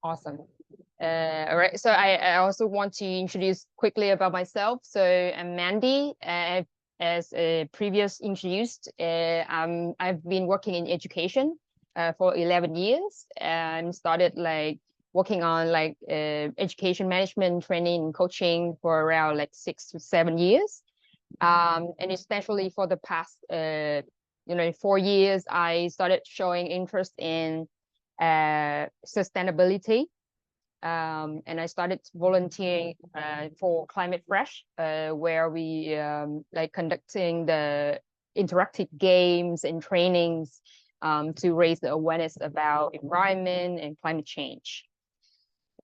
Awesome. All right. So I also want to introduce quickly about myself. So I'm Mandy. As previous introduced, I've been working in education for 11 years and started like working on like education management training and coaching for around like 6 to 7 years. And especially for the past 4 years, I started showing interest in sustainability. And I started volunteering for Climate Fresh, where we like conducting the interactive games and trainings to raise the awareness about environment and climate change.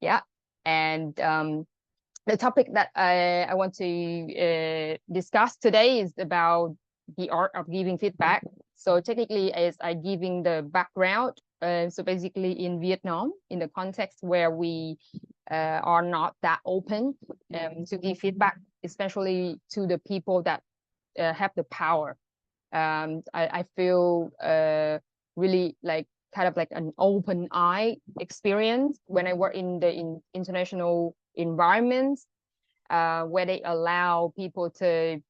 Yeah, and the topic that I want to discuss today is about the art of giving feedback. So technically, as I giving the background, so basically in Vietnam, in the context where we are not that open to give feedback, especially to the people that have the power. I feel really like kind of like an open eye experience when I work in the international environments where they allow people to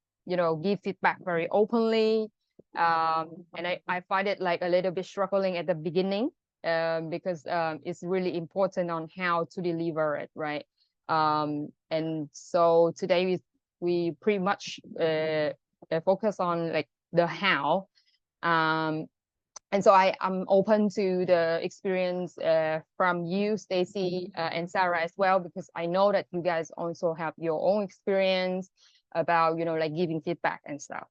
give feedback very openly, and I find it like a little bit struggling at the beginning because it's really important on how to deliver it, right? And so today we pretty much focus on like the how. And so I'm open to the experience from you, Stacy, and Sarah as well, because I know that you guys also have your own experience about, like giving feedback and stuff.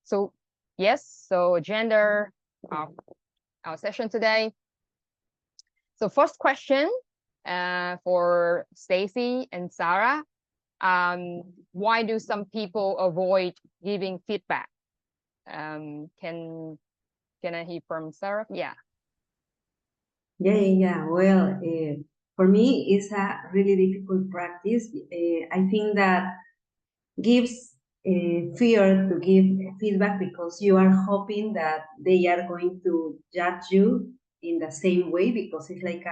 So yes, so agenda, our session today. So first question for Stacy and Sarah. Why do some people avoid giving feedback? Can I hear from Sarah? Yeah. Well, for me, it's a really difficult practice. I think that gives fear to give feedback because you are hoping that they are going to judge you in the same way, because it's like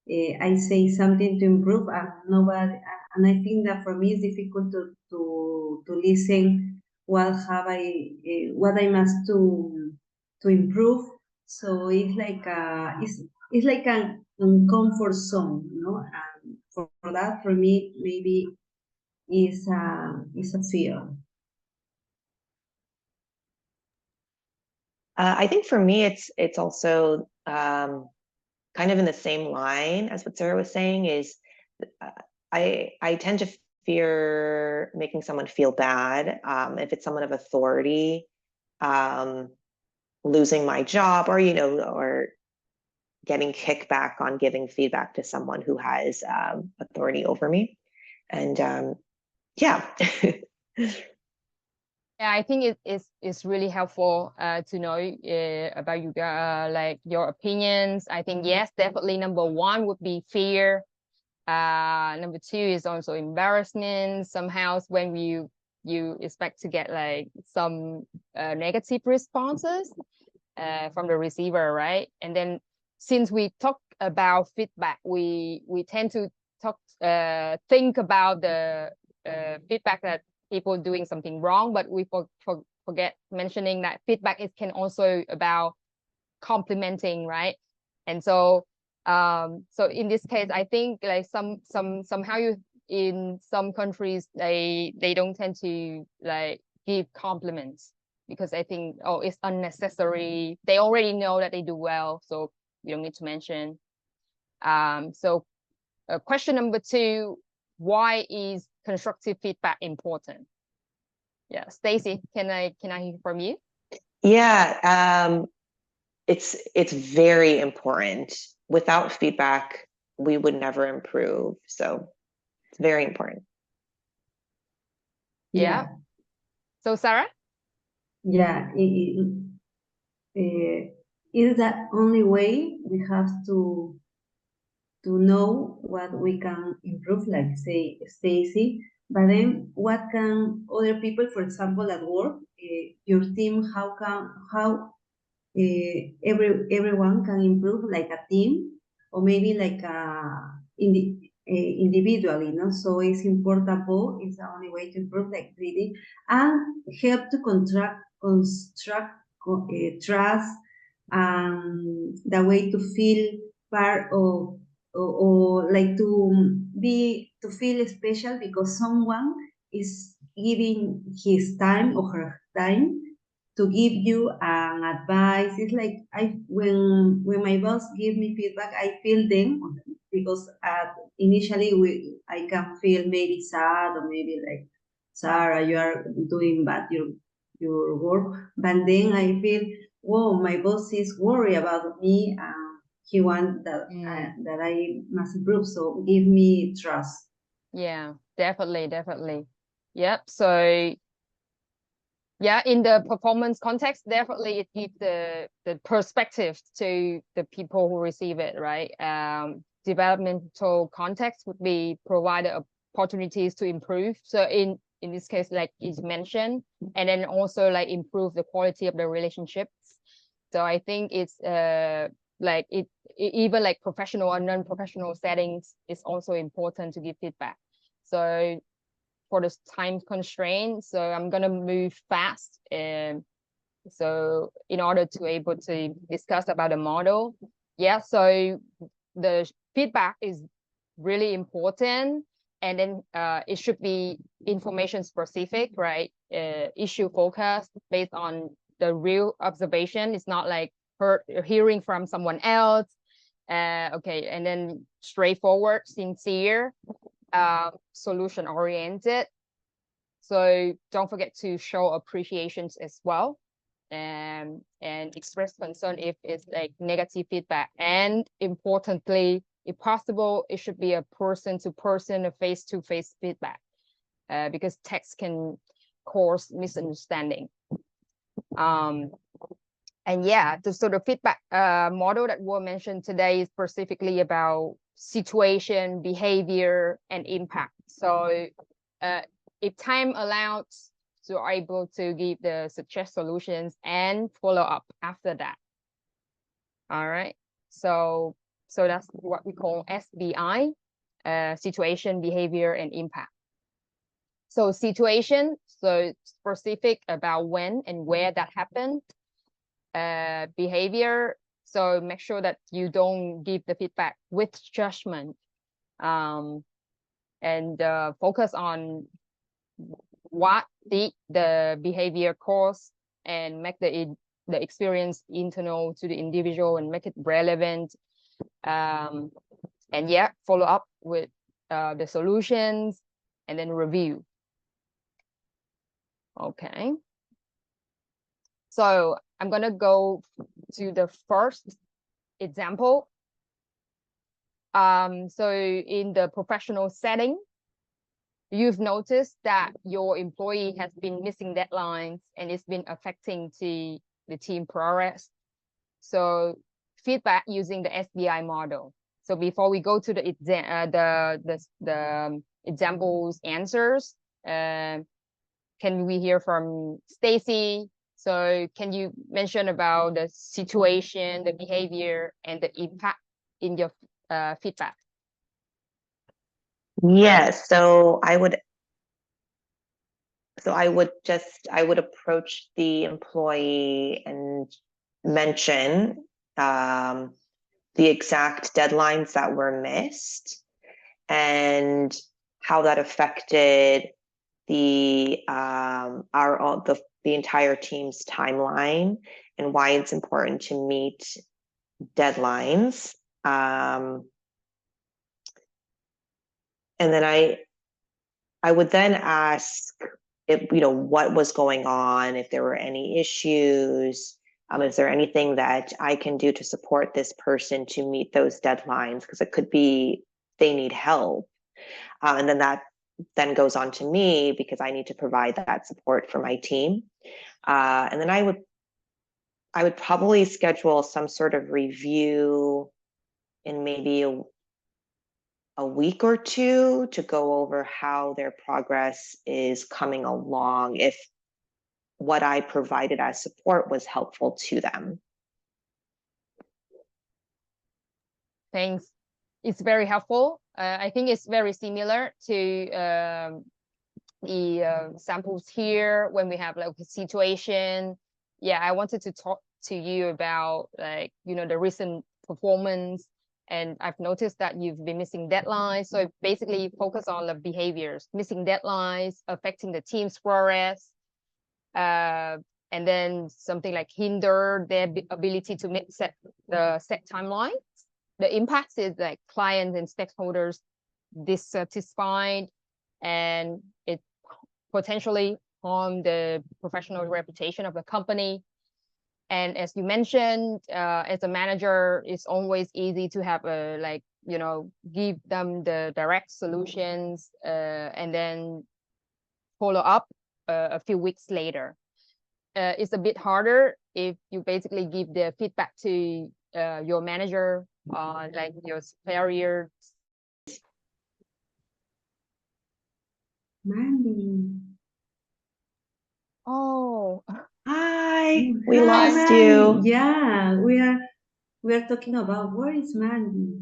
I say something to improve and nobody, and I think that for me it's difficult to listen what I must to improve. So it's like it's like an uncomfort zone, and for that, for me, maybe is a fear. I think for me, it's also kind of in the same line as what Sarah was saying. Is I tend to fear making someone feel bad if it's someone of authority, losing my job, or or getting kickback on giving feedback to someone who has authority over me, and yeah. Yeah, I think it's really helpful to know about you like your opinions. I think yes, definitely number one would be fear. Number two is also embarrassment. Somehow when you expect to get like some negative responses from the receiver, right? And then since we talk about feedback, we tend to think about the feedback that people doing something wrong, but we forget mentioning that feedback can also about complimenting, right? And so so in this case, I think like somehow you in some countries they don't tend to like give compliments because I think it's unnecessary. They already know that they do well, so you don't need to mention. So question number two, why is constructive feedback important? Yeah, Stacy, can I hear from you? Yeah, it's very important. Without feedback, we would never improve. So it's very important. Yeah. So Sarah? Yeah, is the only way we have to know what we can improve, like say Stacy. But then, what can other people, for example, at work, your team, how everyone can improve, like a team? or maybe like individually, no? So it's important, both is the only way to improve, like reading, and help to construct trust, and the way to feel part of, or like to feel special because someone is giving his time or her time to give you an advice. It's like when my boss give me feedback, I feel them because initially I can feel maybe sad or maybe like, Sarah, you are doing bad your work, but then I feel, whoa, my boss is worried about me and he wants that that I must improve. So give me trust. Yeah, definitely. Yep. So yeah, in the performance context, definitely it gives the perspective to the people who receive it, right? Developmental context would be provided opportunities to improve. So in this case, like is mentioned, and then also like improve the quality of the relationships. So I think it's like even like professional or non-professional settings, it's also important to give feedback. So for this time constraint, so I'm gonna move fast, and so in order to able to discuss about the model. Yeah, so the feedback is really important, and then it should be information specific, right? Issue focused based on the real observation. It's not like hearing from someone else. Okay, and then straightforward, sincere, solution oriented. So don't forget to show appreciations as well, and express concern if it's like negative feedback. And importantly, if possible, it should be a person-to-person, a face-to-face feedback, because text can cause misunderstanding. And yeah, the sort of feedback model that we mentioned today is specifically about situation, behavior, and impact. So if time allows, so are able to give the suggest solutions and follow up after that. All right. So that's what we call SBI, situation, behavior, and impact. So situation, so specific about when and where that happened. Behavior, so make sure that you don't give the feedback with judgment, and focus on what the behavior cause, and make the experience internal to the individual and make it relevant, and yeah, follow up with the solutions, and then review. Okay, so I'm gonna go to the first example. So in the professional setting, you've noticed that your employee has been missing deadlines and it's been affecting the team progress. So feedback using the SBI model. So before we go to the examples answers, can we hear from Stacy? So can you mention about the situation, the behavior, and the impact in your feedback? Yes, so I would approach the employee and mention the exact deadlines that were missed and how that affected the entire team's timeline, and why it's important to meet deadlines. And then I would then ask if, what was going on, if there were any issues, is there anything that I can do to support this person to meet those deadlines? Because it could be they need help. And then that then goes on to me because I need to provide that support for my team. And then I would probably schedule some sort of review in maybe a week or two to go over how their progress is coming along, if what I provided as support was helpful to them. Thanks. It's very helpful. I think it's very similar to the samples here when we have like a situation. Yeah, I wanted to talk to you about like, the recent performance, and I've noticed that you've been missing deadlines. So basically focus on the behaviors, missing deadlines, affecting the team's progress, and then something like hinder their ability to set timelines. The impact is like clients and stakeholders dissatisfied, and it potentially harm the professional reputation of the company. And as you mentioned, as a manager, it's always easy to have give them the direct solutions, and then follow up a few weeks later. It's a bit harder if you basically give the feedback to your manager, like your superior. Mandy. Oh, Hi, we Hi, lost Mandy. you. Yeah, we are talking about where is Mandy?